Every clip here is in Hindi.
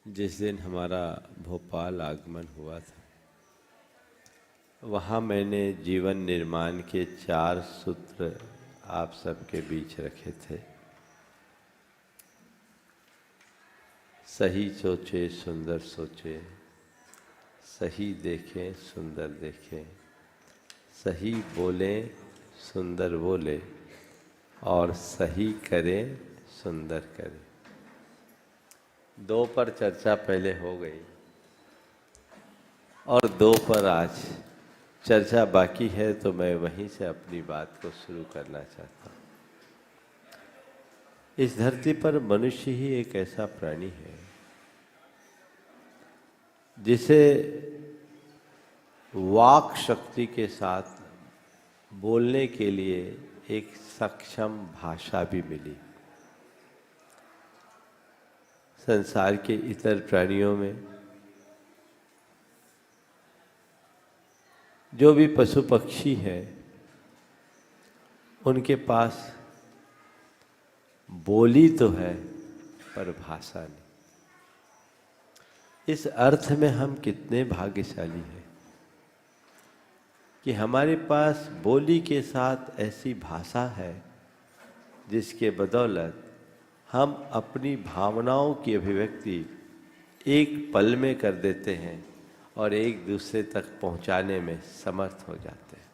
जिस दिन हमारा भोपाल आगमन हुआ था, वहाँ मैंने जीवन निर्माण के 4 सूत्र आप सबके बीच रखे थे। सही सोचे सुंदर सोचे, सही देखें सुंदर देखें, सही बोलें सुंदर बोले और सही करें सुंदर करें। 2 पर चर्चा पहले हो गई और 2 पर आज चर्चा बाकी है, तो मैं वहीं से अपनी बात को शुरू करना चाहता हूँ। इस धरती पर मनुष्य ही एक ऐसा प्राणी है जिसे वाक शक्ति के साथ बोलने के लिए एक सक्षम भाषा भी मिली। संसार के इतर प्राणियों में जो भी पशु पक्षी है, उनके पास बोली तो है पर भाषा नहीं। इस अर्थ में हम कितने भाग्यशाली हैं कि हमारे पास बोली के साथ ऐसी भाषा है जिसके बदौलत हम अपनी भावनाओं की अभिव्यक्ति एक पल में कर देते हैं और एक दूसरे तक पहुंचाने में समर्थ हो जाते हैं।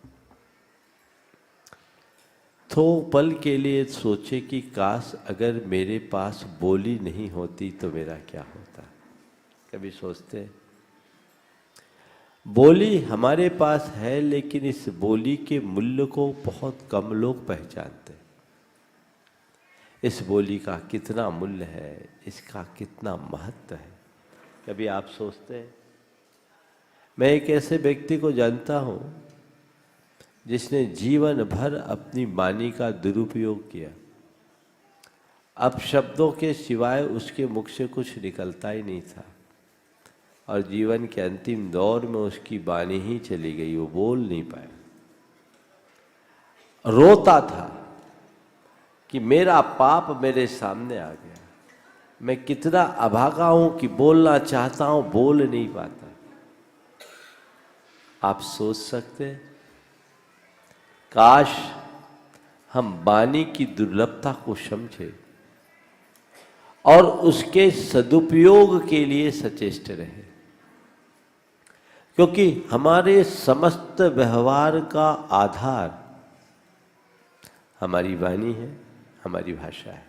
तो पल के लिए सोचे कि काश अगर मेरे पास बोली नहीं होती तो मेरा क्या होता। कभी सोचते हैं? बोली हमारे पास है, लेकिन इस बोली के मूल्य को बहुत कम लोग पहचानते हैं। इस बोली का कितना मूल्य है, इसका कितना महत्व है, कभी आप सोचते हैं? मैं एक ऐसे व्यक्ति को जानता हूँ जिसने जीवन भर अपनी वाणी का दुरुपयोग किया। अब शब्दों के सिवाय उसके मुख से कुछ निकलता ही नहीं था और जीवन के अंतिम दौर में उसकी वाणी ही चली गई, वो बोल नहीं पाया। रोता था कि मेरा पाप मेरे सामने आ गया, मैं कितना अभागा हूं कि बोलना चाहता हूं, बोल नहीं पाता। आप सोच सकते हैं, काश हम वाणी की दुर्लभता को समझे और उसके सदुपयोग के लिए सचेष्ट रहे, क्योंकि हमारे समस्त व्यवहार का आधार हमारी वाणी है, हमारी भाषा है।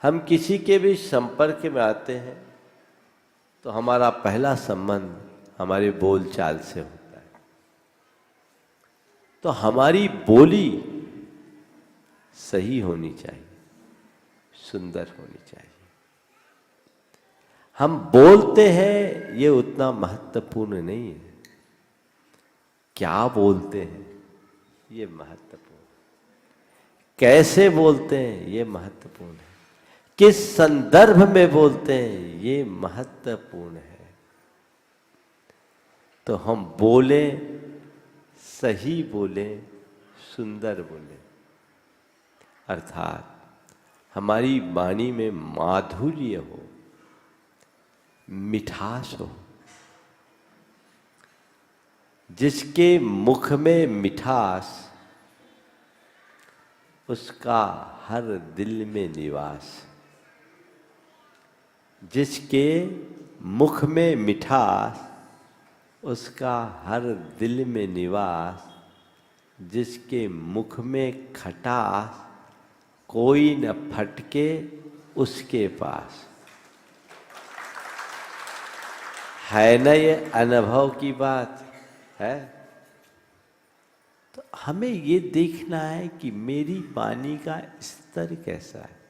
हम किसी के भी संपर्क में आते हैं तो हमारा पहला संबंध हमारे बोलचाल से होता है। तो हमारी बोली सही होनी चाहिए, सुंदर होनी चाहिए। हम बोलते हैं ये उतना महत्वपूर्ण नहीं है, क्या बोलते हैं ये महत्वपूर्ण, कैसे बोलते हैं ये महत्वपूर्ण है, किस संदर्भ में बोलते हैं ये महत्वपूर्ण है। तो हम बोले, सही बोले, सुंदर बोले, अर्थात हमारी वाणी में माधुर्य हो, मिठास हो। जिसके मुख में मिठास, उसका हर दिल में निवास। जिसके मुख में मिठास, उसका हर दिल में निवास। जिसके मुख में खटास, कोई न फटके उसके पास। है न ये अनुभव की बात है? तो हमें ये देखना है कि मेरी वाणी का स्तर कैसा है।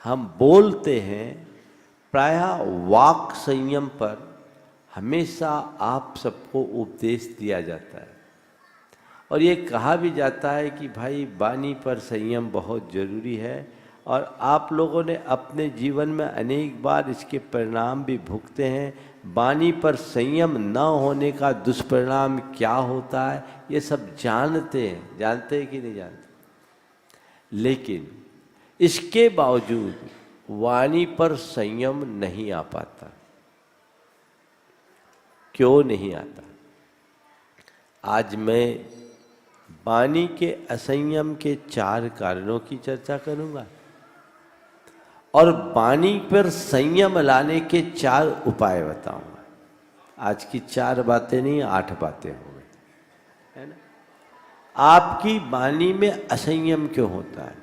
हम बोलते हैं, प्रायः वाक संयम पर हमेशा आप सबको उपदेश दिया जाता है और ये कहा भी जाता है कि भाई वाणी पर संयम बहुत जरूरी है। और आप लोगों ने अपने जीवन में अनेक बार इसके परिणाम भी भुगते हैं। वाणी पर संयम न होने का दुष्परिणाम क्या होता है ये सब जानते हैं कि नहीं जानते। लेकिन इसके बावजूद वाणी पर संयम नहीं आ पाता। क्यों नहीं आता? आज मैं वाणी के असंयम के 4 कारणों की चर्चा करूंगा और वाणी पर संयम लाने के 4 उपाय बताऊंगा। आज की 4 बातें नहीं, 8 बातें हो गई, है ना। आपकी वाणी में असंयम क्यों होता है?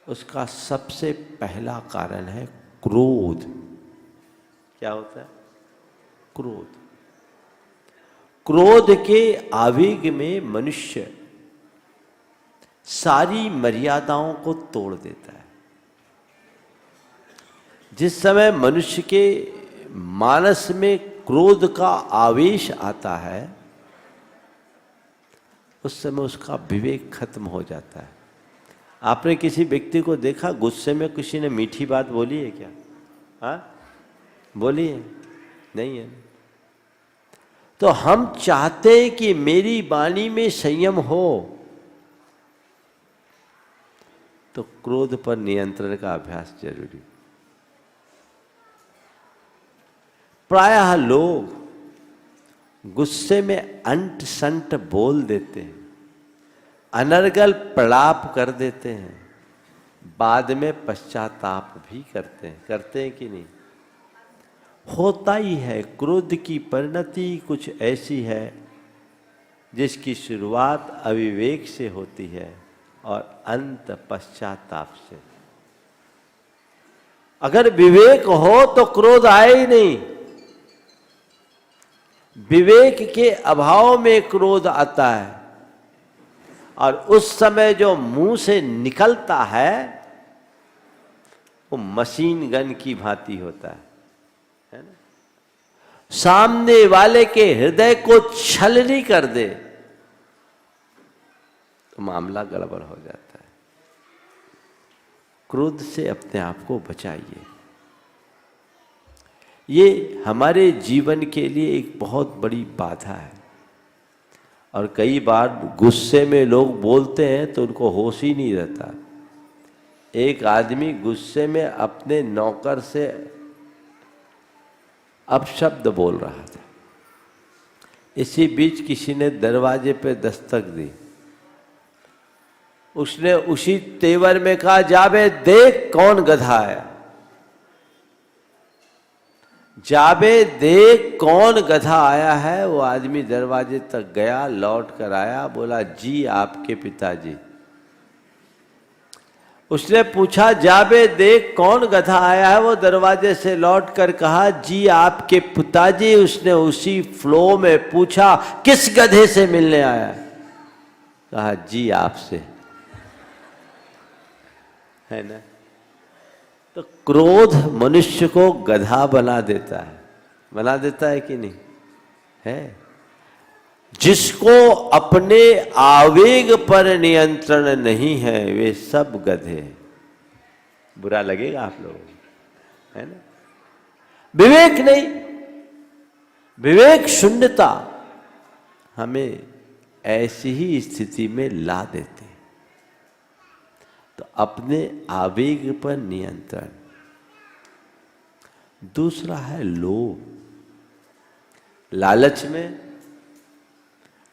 उसका सबसे पहला कारण है क्रोध। क्या होता है? क्रोध। क्रोध के आवेग में मनुष्य सारी मर्यादाओं को तोड़ देता है। जिस समय मनुष्य के मानस में क्रोध का आवेश आता है, उस समय उसका विवेक खत्म हो जाता है। आपने किसी व्यक्ति को देखा गुस्से में किसी ने मीठी बात बोली है क्या? हाँ, बोली है? नहीं है। तो हम चाहते हैं कि मेरी वाणी में संयम हो, तो क्रोध पर नियंत्रण का अभ्यास जरूरी। प्रायः लोग गुस्से में अंट संट बोल देते हैं, अनर्गल प्रलाप कर देते हैं, बाद में पश्चाताप भी करते हैं कि नहीं? होता ही है। क्रोध की परिणति कुछ ऐसी है जिसकी शुरुआत अविवेक से होती है और अंत पश्चाताप से। अगर विवेक हो तो क्रोध आए ही नहीं। विवेक के अभाव में क्रोध आता है और उस समय जो मुंह से निकलता है वो मशीन गन की भांति होता है ना। सामने वाले के हृदय को छलनी कर दे तो मामला गड़बड़ हो जाता है। क्रोध से अपने आप को बचाइए। ये हमारे जीवन के लिए एक बहुत बड़ी बाधा है और कई बार गुस्से में लोग बोलते हैं तो उनको होश ही नहीं रहता। एक आदमी गुस्से में अपने नौकर से अपशब्द बोल रहा था। इसी बीच किसी ने दरवाजे पे दस्तक दी। उसने उसी तेवर में कहा, जाबे देख कौन गधा आया। जाबे देख कौन गधा आया है। वो आदमी दरवाजे तक गया, लौट कर आया, बोला जी आपके पिताजी। उसने पूछा जाबे देख कौन गधा आया है। वो दरवाजे से लौट कर कहा जी आपके पिताजी। उसने उसी फ्लो में पूछा किस गधे से मिलने आया? कहा जी आपसे, है ना। तो क्रोध मनुष्य को गधा बना देता है कि नहीं? है। जिसको अपने आवेग पर नियंत्रण नहीं है वे सब गधे हैं। बुरा लगेगा आप लोगों को, है ना। विवेक नहीं, विवेक शून्यता हमें ऐसी ही स्थिति में ला देते। तो अपने आवेग पर नियंत्रण। दूसरा है लोभ। लालच में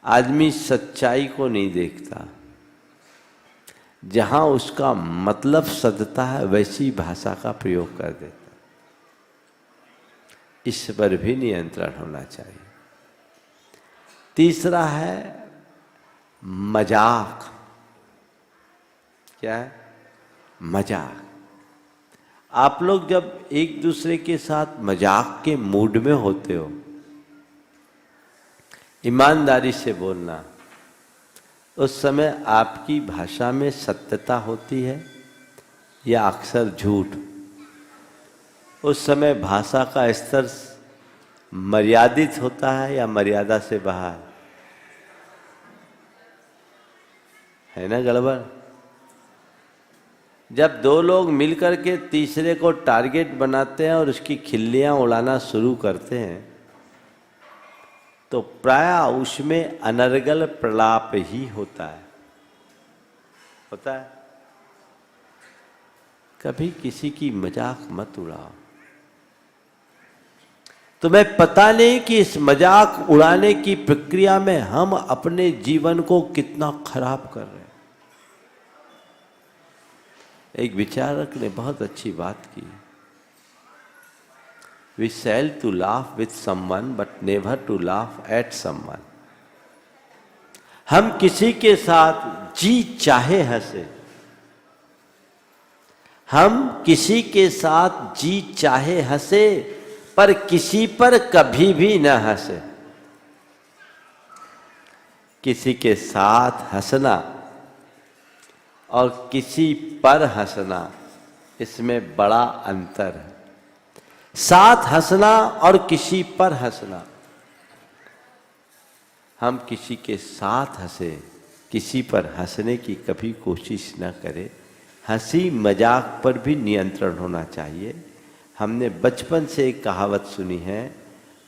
आदमी सच्चाई को नहीं देखता। जहां उसका मतलब सदता है वैसी भाषा का प्रयोग कर देता। इस पर भी नियंत्रण होना चाहिए। तीसरा है मजाक। क्या है? मजाक। आप लोग जब एक दूसरे के साथ मजाक के मूड में होते हो, ईमानदारी से बोलना, उस समय आपकी भाषा में सत्यता होती है या अक्सर झूठ? उस समय भाषा का स्तर मर्यादित होता है या मर्यादा से बाहर? है ना गड़बड़। जब दो लोग मिलकर के तीसरे को टारगेट बनाते हैं और उसकी खिल्लियां उड़ाना शुरू करते हैं तो प्रायः उसमें अनर्गल प्रलाप ही होता है। कभी किसी की मजाक मत उड़ाओ। तुम्हें पता नहीं कि इस मजाक उड़ाने की प्रक्रिया में हम अपने जीवन को कितना खराब कर रहे हैं। एक विचारक ने बहुत अच्छी बात की, We shall to laugh with someone but never to laugh at someone। हम किसी के साथ जी चाहे हंसे, हम किसी के साथ जी चाहे हंसे, पर किसी पर कभी भी न हंसे। किसी के साथ हंसना और किसी पर हंसना, इसमें बड़ा अंतर है। साथ हंसना और किसी पर हंसना, हम किसी के साथ हंसे, किसी पर हंसने की कभी कोशिश न करें। हंसी मजाक पर भी नियंत्रण होना चाहिए। हमने बचपन से एक कहावत सुनी है,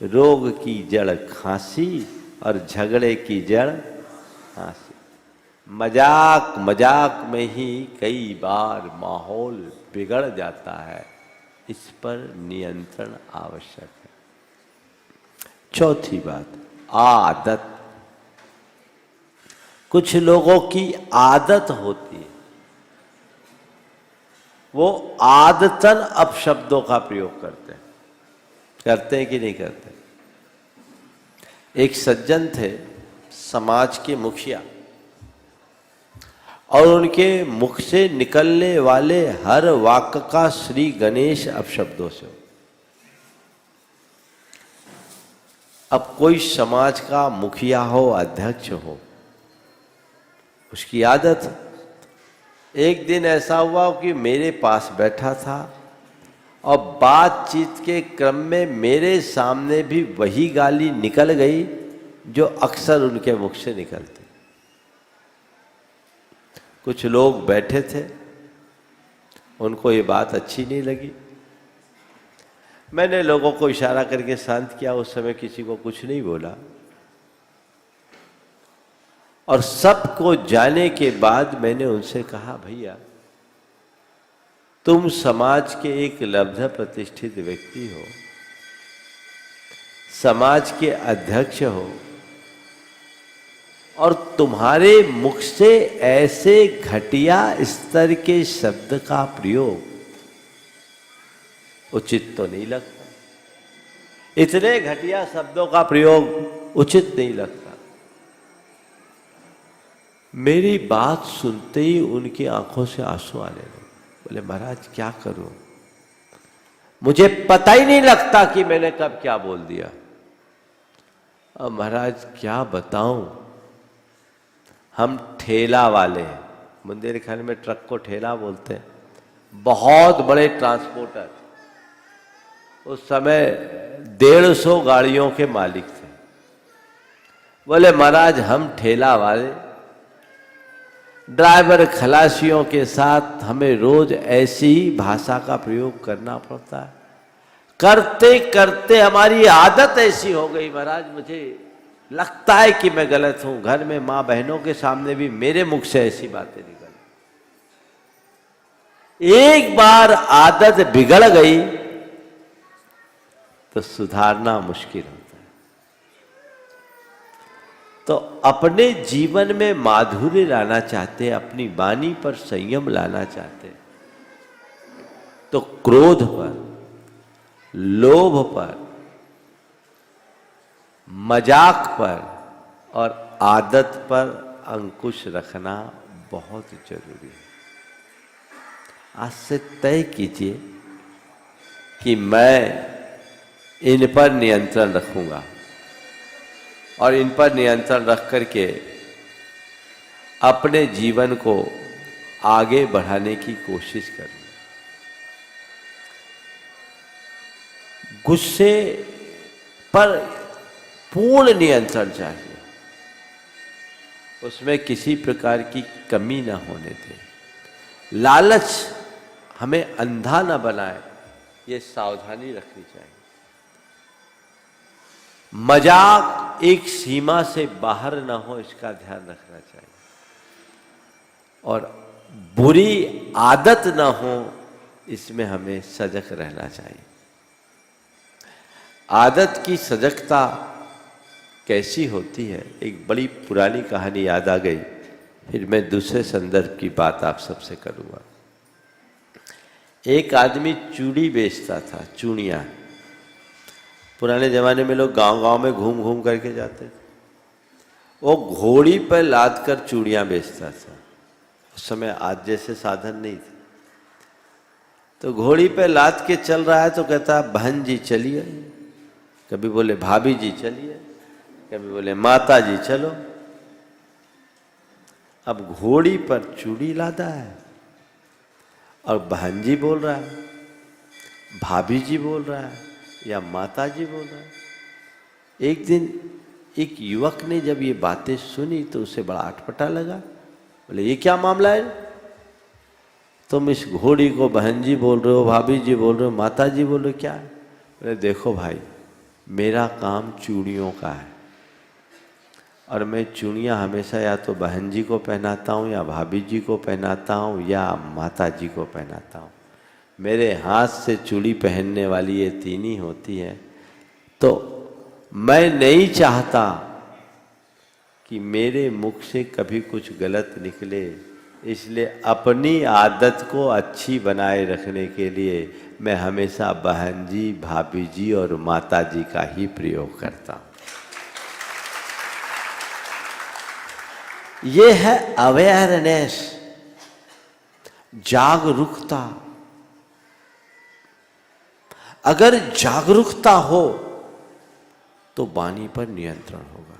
रोग की जड़ खांसी और झगड़े की जड़ हंसी। मजाक मजाक में ही कई बार माहौल बिगड़ जाता है, इस पर नियंत्रण आवश्यक है। चौथी बात, आदत। कुछ लोगों की आदत होती है, वो आदतन अपशब्दों का प्रयोग करते हैं कि नहीं करते? एक सज्जन थे, समाज के मुखिया, और उनके मुख से निकलने वाले हर वाक्य का श्री गणेश अपशब्दों से। अब कोई समाज का मुखिया हो, अध्यक्ष हो, उसकी आदत। एक दिन ऐसा हुआ कि मेरे पास बैठा था और बातचीत के क्रम में मेरे सामने भी वही गाली निकल गई जो अक्सर उनके मुख से निकलती। कुछ लोग बैठे थे, उनको ये बात अच्छी नहीं लगी। मैंने लोगों को इशारा करके शांत किया, उस समय किसी को कुछ नहीं बोला। और सबको जाने के बाद मैंने उनसे कहा, भैया तुम समाज के एक लब्ध प्रतिष्ठित व्यक्ति हो, समाज के अध्यक्ष हो, और तुम्हारे मुख से ऐसे घटिया स्तर के शब्द का प्रयोग उचित तो नहीं लगता। इतने घटिया शब्दों का प्रयोग उचित नहीं लगता। मेरी बात सुनते ही उनकी आंखों से आंसू आने लगे। बोले, महाराज क्या करूं, मुझे पता ही नहीं लगता कि मैंने कब क्या बोल दिया। अब महाराज क्या बताऊं, हम ठेला वाले हैं, बुंदेलखंड में ट्रक को ठेला बोलते हैं, बहुत बड़े ट्रांसपोर्टर, उस समय 150 गाड़ियों के मालिक थे। बोले, महाराज हम ठेला वाले, ड्राइवर खलासियों के साथ हमें रोज ऐसी ही भाषा का प्रयोग करना पड़ता है। करते करते हमारी आदत ऐसी हो गई महाराज, मुझे लगता है कि मैं गलत हूं। घर में माँ बहनों के सामने भी मेरे मुख से ऐसी बातें निकल। एक बार आदत बिगड़ गई तो सुधारना मुश्किल होता है। तो अपने जीवन में माधुर्य लाना चाहते हैं, अपनी वाणी पर संयम लाना चाहते हैं, तो क्रोध पर, लोभ पर, मजाक पर और आदत पर अंकुश रखना बहुत जरूरी है। आज से तय कीजिए कि मैं इन पर नियंत्रण रखूंगा और इन पर नियंत्रण रख करके अपने जीवन को आगे बढ़ाने की कोशिश करूंगा। गुस्से पर पूर्ण नियंत्रण चाहिए, उसमें किसी प्रकार की कमी ना होने दें। लालच हमें अंधा ना बनाए, ये सावधानी रखनी चाहिए। मजाक एक सीमा से बाहर ना हो, इसका ध्यान रखना चाहिए। और बुरी आदत ना हो, इसमें हमें सजग रहना चाहिए। आदत की सजगता कैसी होती है, एक बड़ी पुरानी कहानी याद आ गई, फिर मैं दूसरे संदर्भ की बात आप सबसे करूँगा। एक आदमी चूड़ी बेचता था, चूड़ियाँ। पुराने ज़माने में लोग गांव-गांव में घूम घूम करके जाते थे। वो घोड़ी पर लाद कर चूड़ियाँ बेचता था। उस समय आज जैसे साधन नहीं थे, तो घोड़ी पे लाद के चल रहा है तो कहता बहन जी चलिए, कभी बोले भाभी जी चलिए, कभी बोले माता जी चलो। अब घोड़ी पर चूड़ी लादा है और बहन जी बोल रहा है, भाभी जी बोल रहा है या माता जी बोल रहा है। एक दिन एक युवक ने जब ये बातें सुनी तो उसे बड़ा अटपटा लगा। बोले ये क्या मामला है, तुम इस घोड़ी को बहन जी बोल रहे हो, भाभी जी बोल रहे हो, माता जी बोल रहे हो, क्या है? बोले देखो भाई, मेरा काम चूड़ियों का है और मैं चूड़ियाँ हमेशा या तो बहन जी को पहनाता हूँ या भाभी जी को पहनाता हूँ या माता जी को पहनाता हूँ। मेरे हाथ से चूड़ी पहनने वाली ये तीन ही होती है। तो मैं नहीं चाहता कि मेरे मुख से कभी कुछ गलत निकले, इसलिए अपनी आदत को अच्छी बनाए रखने के लिए मैं हमेशा बहन जी, भाभी जी और माता जी का ही प्रयोग करता हूँ। ये है अवेयरनेस, जागरूकता। अगर जागरूकता हो तो वाणी पर नियंत्रण होगा।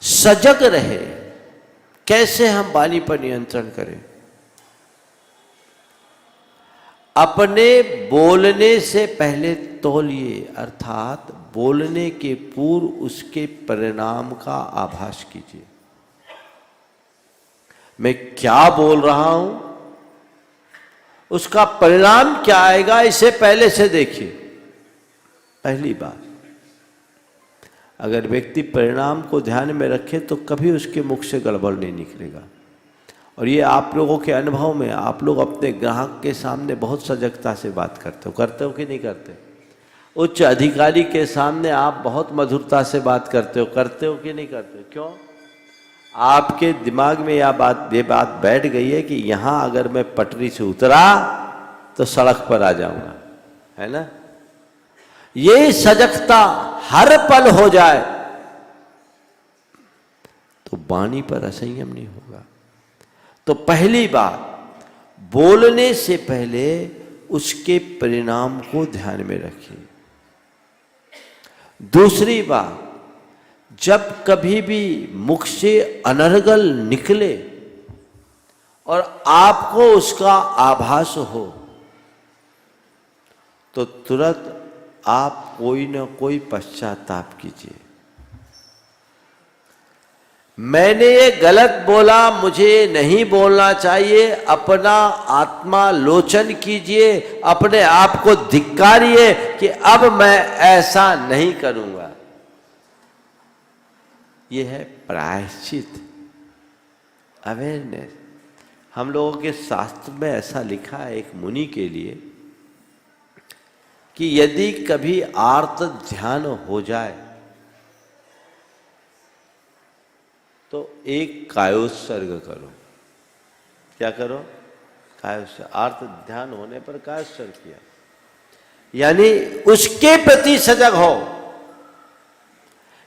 सजग रहे। कैसे हम वाणी पर नियंत्रण करें? अपने बोलने से पहले तौलिए, अर्थात बोलने के पूर्व उसके परिणाम का आभास कीजिए। मैं क्या बोल रहा हूं, उसका परिणाम क्या आएगा, इसे पहले से देखिए। पहली बात, अगर व्यक्ति परिणाम को ध्यान में रखे तो कभी उसके मुख से गड़बड़ नहीं निकलेगा। और ये आप लोगों के अनुभव में, आप लोग अपने ग्राहक के सामने बहुत सजगता से बात करते हो कि नहीं करते? उच्च अधिकारी के सामने आप बहुत मधुरता से बात करते हो कि नहीं करते? क्यों? आपके दिमाग में ये बात बैठ गई है कि यहाँ अगर मैं पटरी से उतरा तो सड़क पर आ जाऊंगा, है ना? ये सजगता हर पल हो जाए तो वाणी पर असंयम नहीं होगा। तो पहली बात, बोलने से पहले उसके परिणाम को ध्यान में रखिए। दूसरी बात, जब कभी भी मुख से अनर्गल निकले और आपको उसका आभास हो तो तुरंत आप कोई न कोई पश्चाताप कीजिए। मैंने ये गलत बोला, मुझे नहीं बोलना चाहिए। अपना आत्मालोचन कीजिए, अपने आप को धिक्कारिए कि अब मैं ऐसा नहीं करूंगा। ये है प्रायश्चित, अवेयरनेस। हम लोगों के शास्त्र में ऐसा लिखा है एक मुनि के लिए कि यदि कभी आर्त ध्यान हो जाए तो एक कायोत्सर्ग करो। क्या करो? कायोत्सर्ग। आर्त ध्यान होने पर कायोत्सर्ग किया, यानी उसके प्रति सजग हो।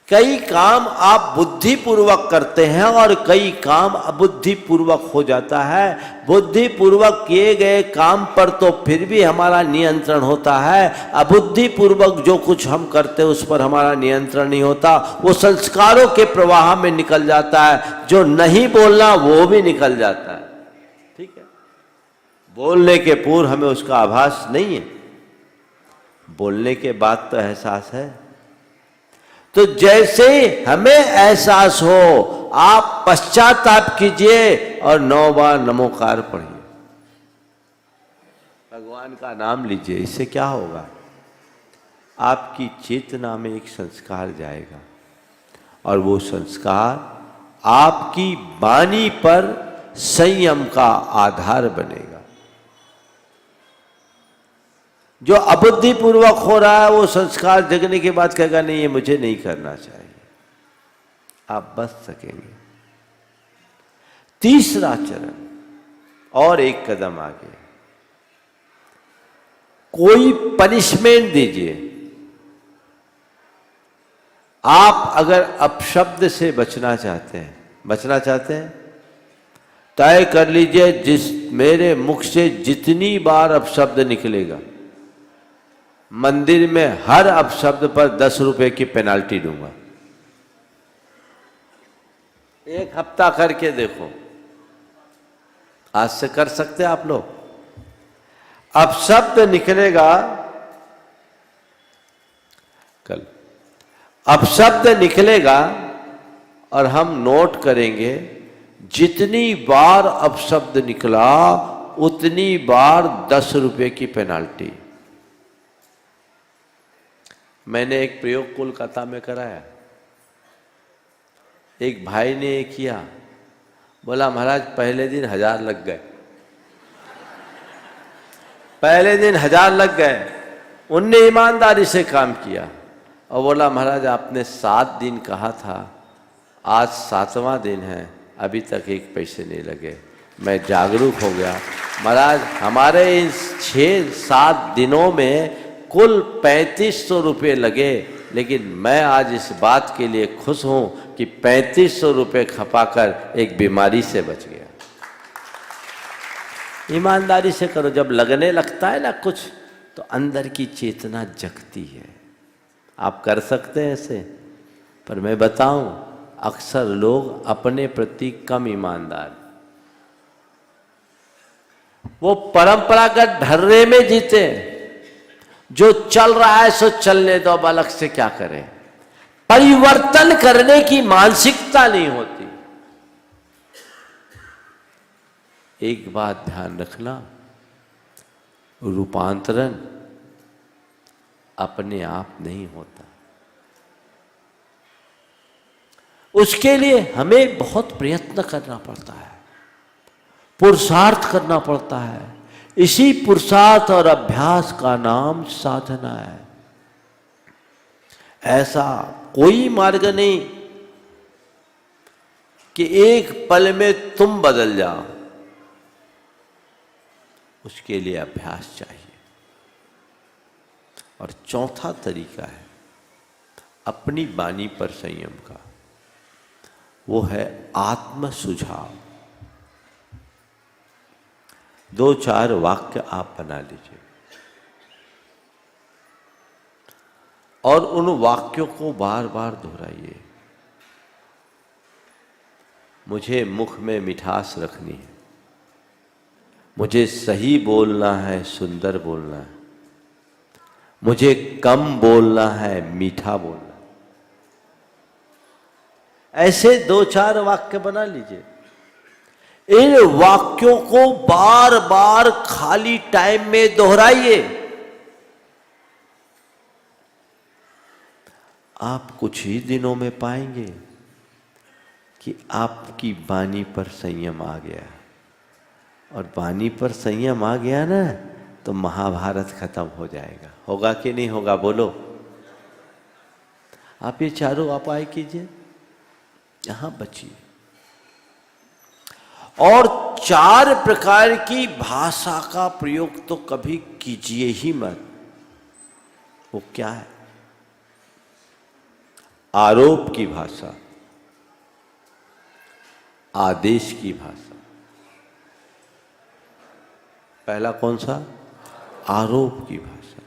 कई काम आप बुद्धिपूर्वक करते हैं और कई काम अबुद्धिपूर्वक हो जाता है। बुद्धिपूर्वक किए गए काम पर तो फिर भी हमारा नियंत्रण होता है, अबुद्धिपूर्वक जो कुछ हम करते हैं उस पर हमारा नियंत्रण नहीं होता। वो संस्कारों के प्रवाह में निकल जाता है। जो नहीं बोलना वो भी निकल जाता है। ठीक है, बोलने के पूर्व हमें उसका आभास नहीं है, बोलने के बाद तो एहसास है। तो जैसे हमें एहसास हो, आप पश्चाताप कीजिए और 9 बार नमोकार पढ़िए, भगवान का नाम लीजिए। इससे क्या होगा? आपकी चेतना में एक संस्कार जाएगा और वो संस्कार आपकी वाणी पर संयम का आधार बनेगा। जो अबुद्धिपूर्वक हो रहा है वो संस्कार जगने के बाद कहेगा नहीं ये मुझे नहीं करना चाहिए। आप बच सकेंगे। तीसरा चरण और एक कदम आगे, कोई पनिशमेंट दीजिए। आप अगर अपशब्द से बचना चाहते हैं, तय कर लीजिए जिस मेरे मुख से जितनी बार अपशब्द निकलेगा, मंदिर में हर अपशब्द पर 10 रुपए की पेनाल्टी दूंगा। 1 हफ्ता करके देखो। आज से कर सकते हैं आप लोग। अपशब्द निकलेगा, कल अपशब्द निकलेगा और हम नोट करेंगे जितनी बार अपशब्द निकला उतनी बार 10 रुपए की पेनाल्टी। मैंने एक प्रयोग कोलकाता में कराया। एक भाई ने किया, बोला महाराज पहले दिन 1000 लग गए। पहले दिन 1000 लग गए। उनने ईमानदारी से काम किया और बोला महाराज आपने 7 दिन कहा था, आज 7वां दिन है, अभी तक 1 पैसे नहीं लगे। मैं जागरूक हो गया। महाराज हमारे इन 6-7 दिनों में कुल 3500 रुपये लगे, लेकिन मैं आज इस बात के लिए खुश हूं कि 3500 रुपये खपाकर एक बीमारी से बच गया। ईमानदारी से करो। जब लगने लगता है ना कुछ, तो अंदर की चेतना जगती है। आप कर सकते हैं ऐसे, पर मैं बताऊं अक्सर लोग अपने प्रति कम ईमानदार, वो परंपरागत ढर्रे में जीते। जो चल रहा है सो चलने दो, अब अलग से क्या करें। परिवर्तन करने की मानसिकता नहीं होती। एक बात ध्यान रखना, रूपांतरण अपने आप नहीं होता। उसके लिए हमें बहुत प्रयत्न करना पड़ता है, पुरुषार्थ करना पड़ता है। इसी पुरुषार्थ और अभ्यास का नाम साधना है। ऐसा कोई मार्ग नहीं कि एक पल में तुम बदल जाओ। उसके लिए अभ्यास चाहिए। और चौथा तरीका है अपनी वाणी पर संयम का, वो है आत्म सुझाव। 2-4 वाक्य आप बना लीजिए और उन वाक्यों को बार बार दोहराइए। मुझे मुख में मिठास रखनी है, मुझे सही बोलना है, सुंदर बोलना है, मुझे कम बोलना है, मीठा बोलना है। ऐसे 2-4 वाक्य बना लीजिए। इन वाक्यों को बार बार खाली टाइम में दोहराइए। आप कुछ ही दिनों में पाएंगे कि आपकी वाणी पर संयम आ गया। और वाणी पर संयम आ गया ना, तो महाभारत खत्म हो जाएगा। होगा कि नहीं होगा बोलो। आप ये चारों उपाय कीजिए, यहां बचिए। और 4 प्रकार की भाषा का प्रयोग तो कभी कीजिए ही मत। वो क्या है? आरोप की भाषा, आदेश की भाषा। पहला कौन सा? आरोप की भाषा।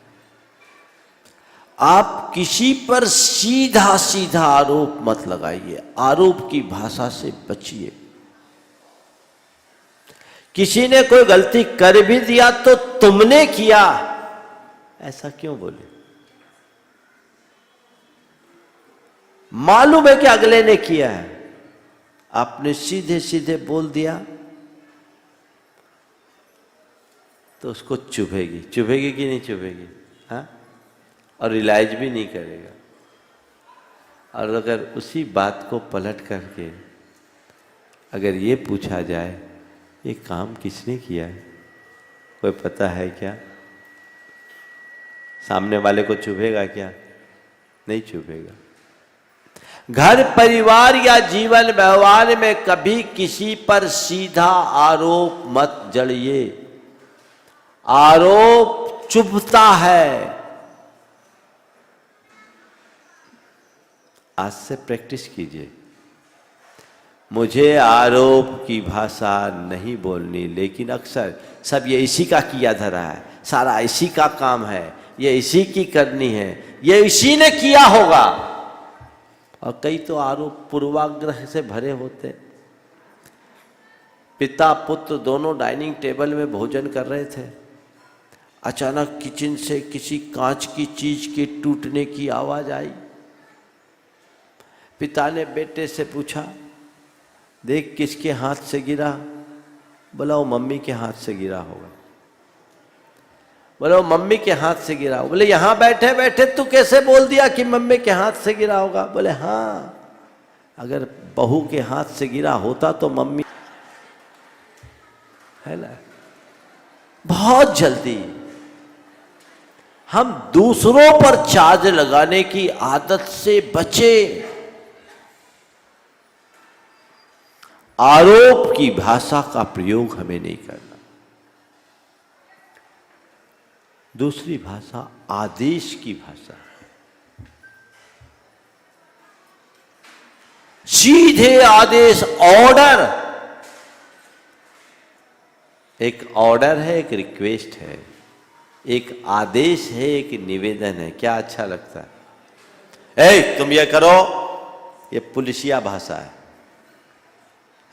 आप किसी पर सीधा सीधा आरोप मत लगाइए। आरोप की भाषा से बचिए। किसी ने कोई गलती कर भी दिया तो तुमने किया, ऐसा क्यों बोले? मालूम है कि अगले ने किया है, आपने सीधे सीधे बोल दिया तो उसको चुभेगी। चुभेगी कि नहीं चुभेगी? हाँ? और रियलाइज भी नहीं करेगा। और अगर उसी बात को पलट करके अगर ये पूछा जाए ये काम किसने किया है, कोई पता है क्या? सामने वाले को चुभेगा क्या? नहीं चुभेगा। घर परिवार या जीवन व्यवहार में कभी किसी पर सीधा आरोप मत जड़िए। आरोप चुभता है। आज से प्रैक्टिस कीजिए। मुझे आरोप की भाषा नहीं बोलनी, लेकिन अक्सर सब ये इसी का किया धरा है, सारा इसी का काम है, ये इसी की करनी है, ये इसी ने किया होगा। और कई तो आरोप पूर्वाग्रह से भरे होते। पिता पुत्र दोनों डाइनिंग टेबल में भोजन कर रहे थे। अचानक किचन से किसी कांच की चीज के टूटने की आवाज आई। पिता ने बेटे से पूछा, देख किसके हाथ से गिरा? बोला वो मम्मी के हाथ से गिरा होगा। बोला वो मम्मी के हाथ से गिरा होगा। बोले यहां बैठे बैठे तू कैसे बोल दिया कि मम्मी के हाथ से गिरा होगा? बोले हाँ, अगर बहू के हाथ से गिरा होता तो मम्मी, है ना। बहुत जल्दी हम दूसरों पर चार्ज लगाने की आदत से बचे। आरोप की भाषा का प्रयोग हमें नहीं करना। दूसरी भाषा आदेश की भाषा। सीधे आदेश, ऑर्डर। एक ऑर्डर है, एक रिक्वेस्ट है, एक आदेश है, एक निवेदन है। क्या अच्छा लगता है? ए तुम ये करो, ये पुलिसिया भाषा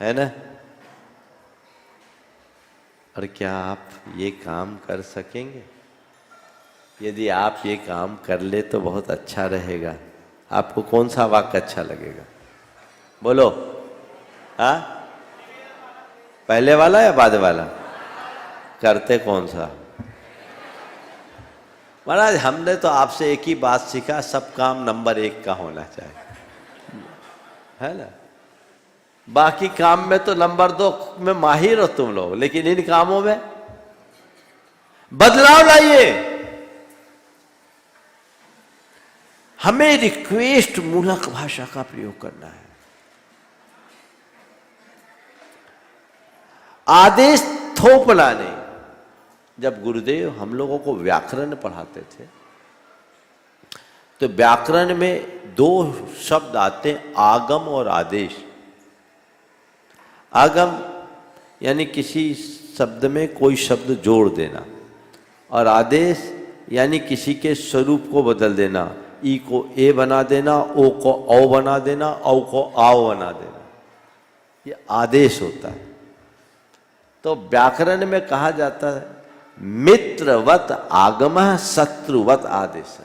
है ना। और क्या आप ये काम कर सकेंगे? यदि आप ये काम कर ले तो बहुत अच्छा रहेगा। आपको कौन सा वाक्य अच्छा लगेगा? बोलो। हाँ, पहले वाला या बाद वाला? करते कौन सा? महाराज हमने तो आपसे एक ही बात सीखा, सब काम नंबर 1 का होना चाहिए, है ना। बाकी काम में तो नंबर 2 में माहिर हो तुम लोग, लेकिन इन कामों में बदलाव लाइए। हमें रिक्वेस्ट मूलक भाषा का प्रयोग करना है। आदेश थोपना नहीं। जब गुरुदेव हम लोगों को व्याकरण पढ़ाते थे तो व्याकरण में 2 शब्द आते हैं, आगम और आदेश। आगम यानी किसी शब्द में कोई शब्द जोड़ देना, और आदेश यानी किसी के स्वरूप को बदल देना। ई को ए बना देना, ओ को औ बना देना, औ को आओ बना देना, ये आदेश होता है। तो व्याकरण में कहा जाता है मित्रवत आगमः शत्रुवत आदेश।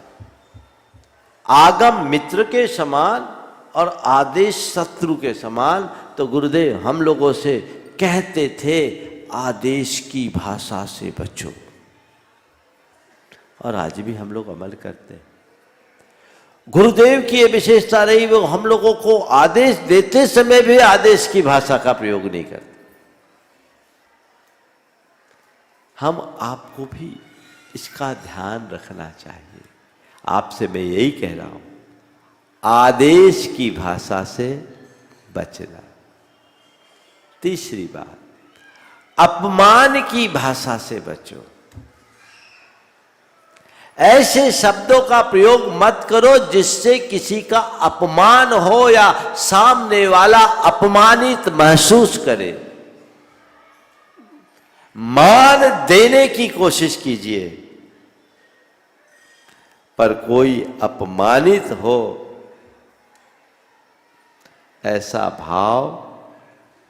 आगम मित्र के समान और आदेश शत्रु के समान। तो गुरुदेव हम लोगों से कहते थे आदेश की भाषा से बचो, और आज भी हम लोग अमल करते हैं। गुरुदेव की ये विशेषता रही, वो हम लोगों को आदेश देते समय भी आदेश की भाषा का प्रयोग नहीं करते। हम आपको भी इसका ध्यान रखना चाहिए। आपसे मैं यही कह रहा हूं, आदेश की भाषा से बचना। तीसरी बात, अपमान की भाषा से बचो। ऐसे शब्दों का प्रयोग मत करो जिससे किसी का अपमान हो या सामने वाला अपमानित महसूस करे। मान देने की कोशिश कीजिए, पर कोई अपमानित हो ऐसा भाव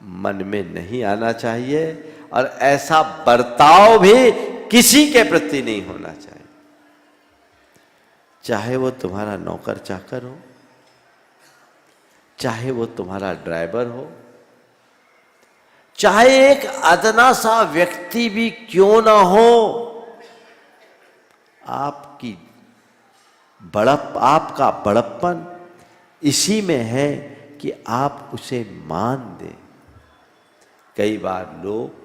मन में नहीं आना चाहिए, और ऐसा बर्ताव भी किसी के प्रति नहीं होना चाहिए। चाहे वो तुम्हारा नौकर चाकर हो, चाहे वो तुम्हारा ड्राइवर हो, चाहे एक अदना सा व्यक्ति भी क्यों ना हो, आपका बड़प्पन इसी में है कि आप उसे मान दें। कई बार लोग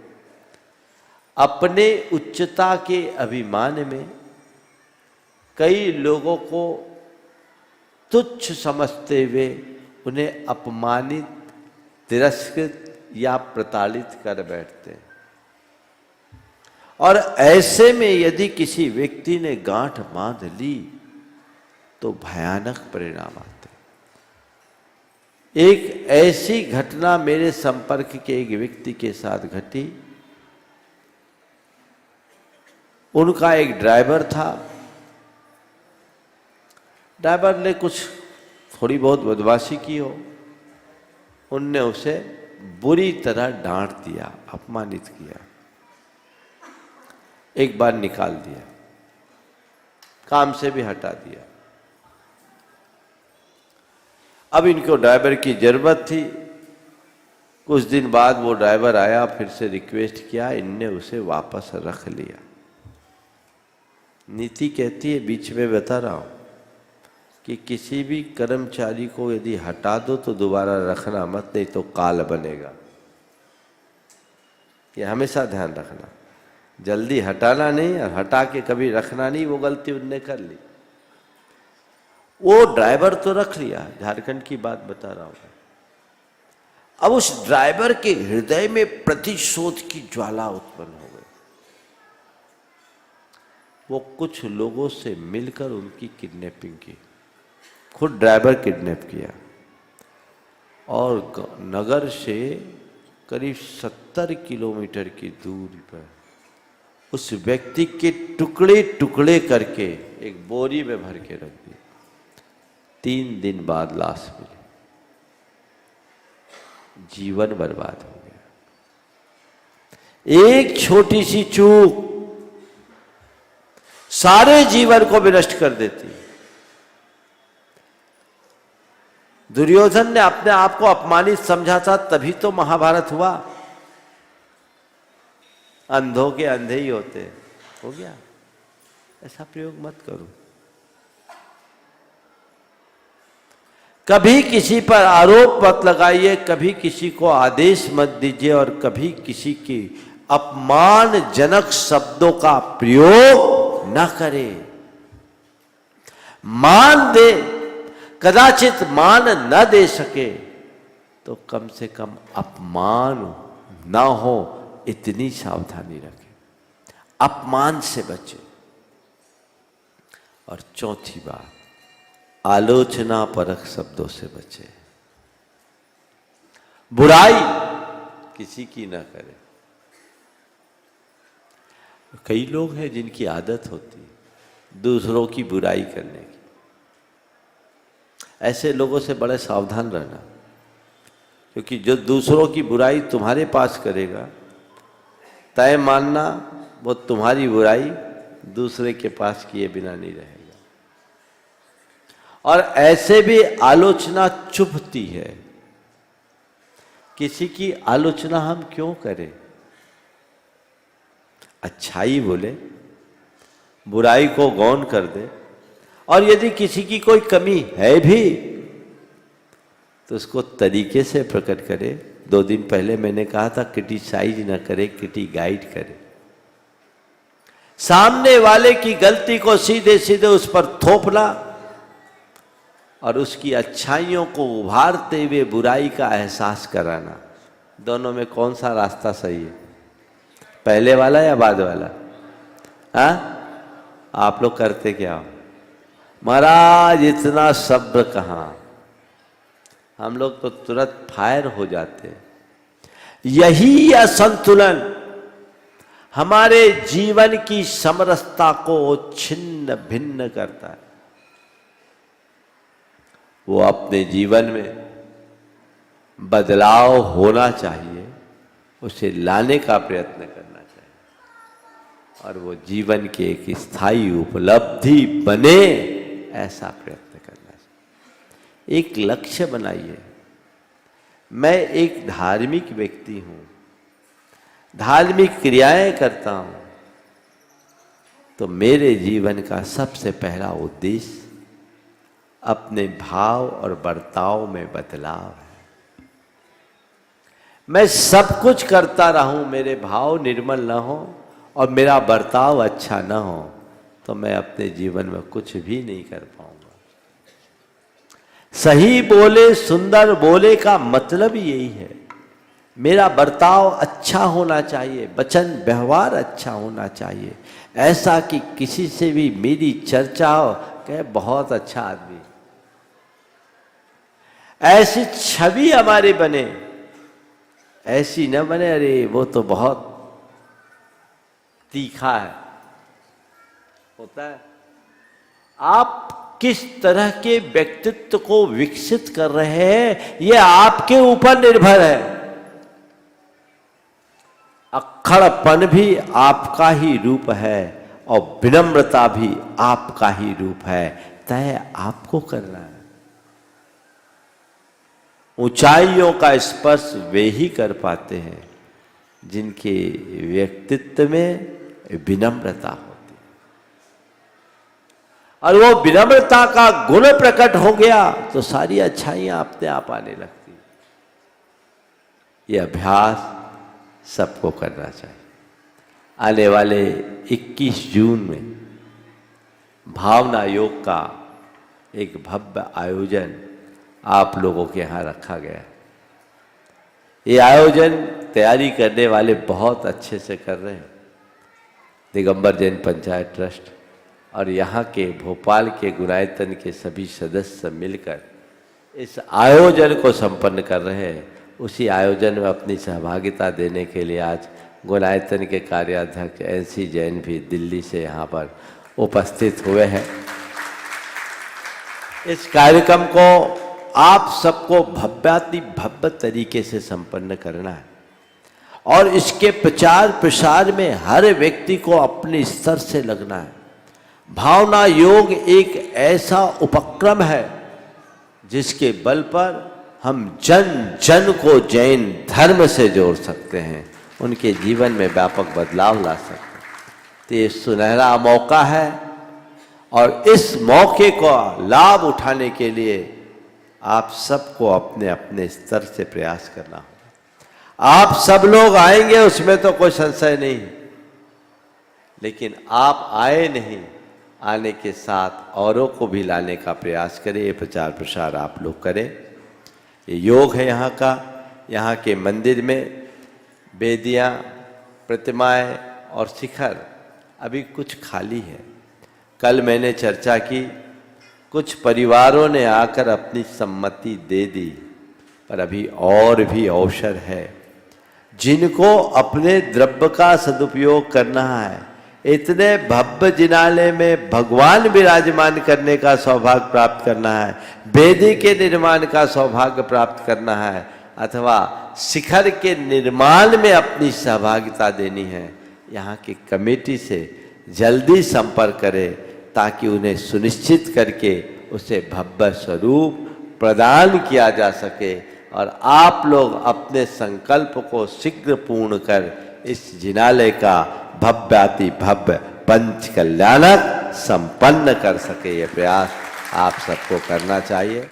अपने उच्चता के अभिमान में कई लोगों को तुच्छ समझते हुए उन्हें अपमानित, तिरस्कृत या प्रताड़ित कर बैठते हैं। और ऐसे में यदि किसी व्यक्ति ने गांठ बांध ली तो भयानक परिणाम आते। एक ऐसी घटना मेरे संपर्क के एक व्यक्ति के साथ घटी। उनका एक ड्राइवर था। ड्राइवर ने कुछ थोड़ी बहुत बदमाशी की हो, उनने उसे बुरी तरह डांट दिया, अपमानित किया, एक बार निकाल दिया, काम से भी हटा दिया। अब इनको ड्राइवर की जरूरत थी। कुछ दिन बाद वो ड्राइवर आया, फिर से रिक्वेस्ट किया, इनने उसे वापस रख लिया। नीति कहती है, बीच में बता रहा हूं, कि किसी भी कर्मचारी को यदि हटा दो तो दोबारा रखना मत, नहीं तो काल बनेगा। ये हमेशा ध्यान रखना, जल्दी हटाना नहीं और हटा के कभी रखना नहीं। वो गलती उनने कर ली। वो ड्राइवर तो रख लिया, झारखंड की बात बता रहा हूं। अब उस ड्राइवर के हृदय में प्रतिशोध की ज्वाला उत्पन्न हो गई। वो कुछ लोगों से मिलकर उनकी किडनैपिंग की, खुद ड्राइवर किडनैप किया और नगर से करीब 70 किलोमीटर की दूरी पर उस व्यक्ति के टुकड़े टुकड़े करके एक बोरी में भर के रख दिया। 3 दिन बाद लाश मिली। जीवन बर्बाद हो गया। एक छोटी सी चूक सारे जीवन को विनष्ट कर देती है। दुर्योधन ने अपने आप को अपमानित समझा था, तभी तो महाभारत हुआ। अंधों के अंधे ही होते। हो गया, ऐसा प्रयोग मत करो। कभी किसी पर आरोप मत लगाइए, कभी किसी को आदेश मत दीजिए और कभी किसी की अपमानजनक शब्दों का प्रयोग न करें। मान दे, कदाचित मान न दे सके तो कम से कम अपमान ना हो, इतनी सावधानी रखें। अपमान से बचे। और चौथी बात, आलोचना परक शब्दों से बचे। बुराई किसी की ना करें। कई लोग हैं जिनकी आदत होती है दूसरों की बुराई करने की। ऐसे लोगों से बड़े सावधान रहना, क्योंकि जो दूसरों की बुराई तुम्हारे पास करेगा, तय मानना वो तुम्हारी बुराई दूसरे के पास किए बिना नहीं रहेगा। और ऐसे भी आलोचना चुभती है। किसी की आलोचना हम क्यों करें? अच्छाई बोले, बुराई को गौण कर दे, और यदि किसी की कोई कमी है भी तो उसको तरीके से प्रकट करे। 2 दिन पहले मैंने कहा था, क्रिटिसाइज ना करे, क्रिटिगाइड करे। सामने वाले की गलती को सीधे सीधे उस पर थोपना और उसकी अच्छाइयों को उभारते हुए बुराई का एहसास कराना, दोनों में कौन सा रास्ता सही है? पहले वाला या बाद वाला? आप लोग करते क्या हो? महाराज इतना सब्र कहाँ, हम लोग तो तुरंत फायर हो जाते हैं। यही असंतुलन हमारे जीवन की समरसता को छिन्न भिन्न करता है। वो अपने जीवन में बदलाव होना चाहिए, उसे लाने का प्रयत्न करना चाहिए और वो जीवन की एक स्थायी उपलब्धि बने, ऐसा प्रयत्न करना चाहिए। एक लक्ष्य बनाइए। मैं एक धार्मिक व्यक्ति हूं, धार्मिक क्रियाएं करता हूं, तो मेरे जीवन का सबसे पहला उद्देश्य अपने भाव और बर्ताव में बदलाव है। मैं सब कुछ करता रहूं, मेरे भाव निर्मल न हो और मेरा बर्ताव अच्छा न हो, तो मैं अपने जीवन में कुछ भी नहीं कर पाऊंगा। सही बोले सुंदर बोले का मतलब यही है। मेरा बर्ताव अच्छा होना चाहिए, वचन व्यवहार अच्छा होना चाहिए, ऐसा कि किसी से भी मेरी चर्चा हो कहे बहुत अच्छा आदमी, ऐसी छवि हमारी बने। ऐसी न बने अरे वो तो बहुत तीखा है। होता है आप किस तरह के व्यक्तित्व को विकसित कर रहे हैं ये आपके ऊपर निर्भर है। अक्खड़पन भी आपका ही रूप है और विनम्रता भी आपका ही रूप है, तय आपको करना है। ऊंचाइयों का स्पर्श वे ही कर पाते हैं जिनके व्यक्तित्व में विनम्रता होती है, और वो विनम्रता का गुण प्रकट हो गया तो सारी अच्छाइयां अपने आप आने लगती। ये अभ्यास सबको करना चाहिए। आने वाले 21 जून में भावना योग का एक भव्य आयोजन आप लोगों के यहाँ रखा गया। ये आयोजन तैयारी करने वाले बहुत अच्छे से कर रहे हैं, दिगंबर जैन पंचायत ट्रस्ट और यहाँ के भोपाल के गुणायतन के सभी सदस्य मिलकर इस आयोजन को संपन्न कर रहे हैं। उसी आयोजन में अपनी सहभागिता देने के लिए आज गुणायतन के कार्याध्यक्ष NC जैन भी दिल्ली से यहाँ पर उपस्थित हुए हैं। इस कार्यक्रम को आप सबको भव्याति भव्य तरीके से संपन्न करना है और इसके प्रचार प्रसार में हर व्यक्ति को अपने स्तर से लगना है। भावना योग एक ऐसा उपक्रम है जिसके बल पर हम जन जन को जैन धर्म से जोड़ सकते हैं, उनके जीवन में व्यापक बदलाव ला सकते हैं। तो ये सुनहरा मौका है और इस मौके को लाभ उठाने के लिए आप सबको अपने अपने स्तर से प्रयास करना होगा। आप सब लोग आएंगे उसमें तो कोई संशय नहीं, लेकिन आप आए नहीं, आने के साथ औरों को भी लाने का प्रयास करें। ये प्रचार प्रसार आप लोग करें। ये योग है यहाँ का। यहाँ के मंदिर में वेदियाँ, प्रतिमाएं और शिखर अभी कुछ खाली है। कल मैंने चर्चा की, कुछ परिवारों ने आकर अपनी सम्मति दे दी, पर अभी और भी अवसर है। जिनको अपने द्रव्य का सदुपयोग करना है, इतने भव्य जिनालय में भगवान विराजमान करने का सौभाग्य प्राप्त करना है, वेदी के निर्माण का सौभाग्य प्राप्त करना है, अथवा शिखर के निर्माण में अपनी सहभागिता देनी है, यहाँ की कमेटी से जल्दी संपर्क करें ताकि उन्हें सुनिश्चित करके उसे भव्य स्वरूप प्रदान किया जा सके और आप लोग अपने संकल्प को शीघ्र पूर्ण कर इस जिनालय का भव्याति भव्य पंच कल्याणक संपन्न कर सके। ये प्रयास आप सबको करना चाहिए।